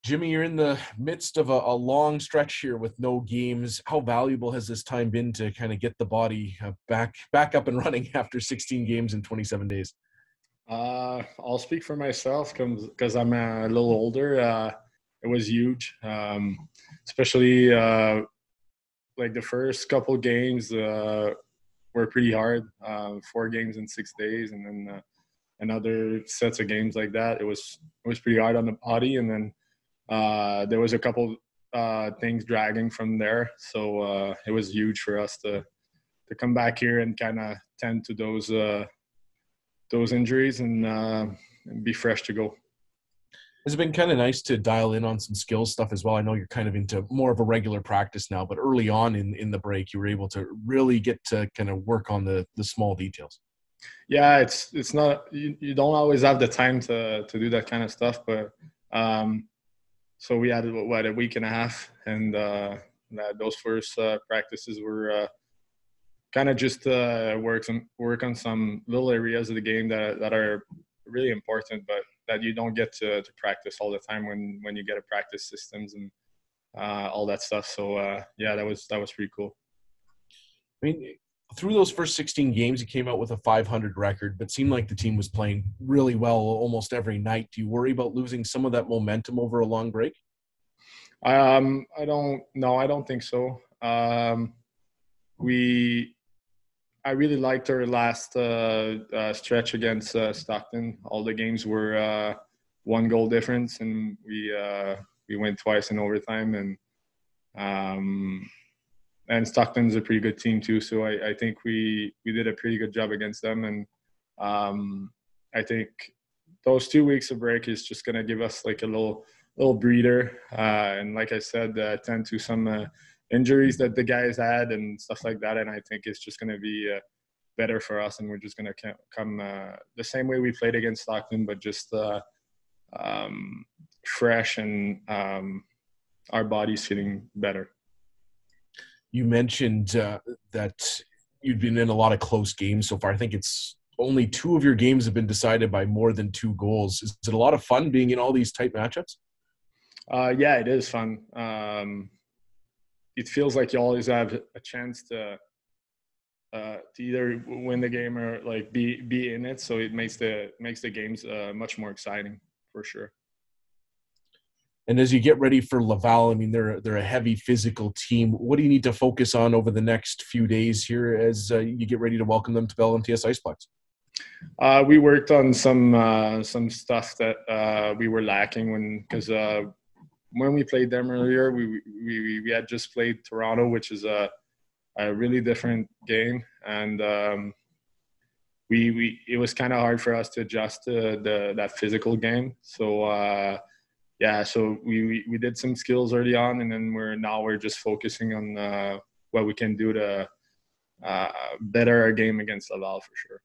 Jimmy, you're in the midst of a long stretch here with no games. How valuable has this time been to kind of get the body back up and running after 16 games in 27 days? I'll speak for myself because I'm a little older. It was huge, especially like the first couple games were pretty hard. 4 games in 6 days, and then another sets of games like that. It was pretty hard on the body, and then there was a couple things dragging from there. So it was huge for us to come back here and kind of tend to those injuries and be fresh to go. It's been kind of nice to dial in on some skills stuff as well. I know you're kind of into more of a regular practice now, but early on in the break, you were able to really get to kind of work on the small details. Yeah, it's not you don't always have the time to do that kind of stuff, but so we had a week and a half, and those first practices were kind of just work on some little areas of the game that are really important, but that you don't get to practice all the time when you get a practice systems and all that stuff. So yeah, that was pretty cool. I mean, through those first 16 games, you came out with a 500 record, but seemed like the team was playing really well almost every night. Do you worry about losing some of that momentum over a long break? I don't think so. I really liked our last stretch against Stockton. All the games were 1 goal difference, and we went twice in overtime. And Stockton's a pretty good team too. So I think we did a pretty good job against them. And I think those 2 weeks of break is just gonna give us like a little breather. And like I said, tend to some injuries that the guys had and stuff like that. And I think it's just going to be better for us. And we're just going to come the same way we played against Stockton, but just fresh and our bodies feeling better. You mentioned that you've been in a lot of close games so far. I think it's only 2 of your games have been decided by more than 2 goals. Is it a lot of fun being in all these tight matchups? Yeah, it is fun. It feels like you always have a chance to either win the game or like be in it. So it makes the games much more exciting for sure. And as you get ready for Laval, I mean, they're a heavy physical team. What do you need to focus on over the next few days here as you get ready to welcome them to Bell MTS Iceplex? We worked on some stuff that we were lacking when we played them earlier. We had just played Toronto, which is a really different game, and it was kind of hard for us to adjust to that physical game. So yeah, so we did some skills early on, and then we're just focusing on what we can do to better our game against Laval for sure.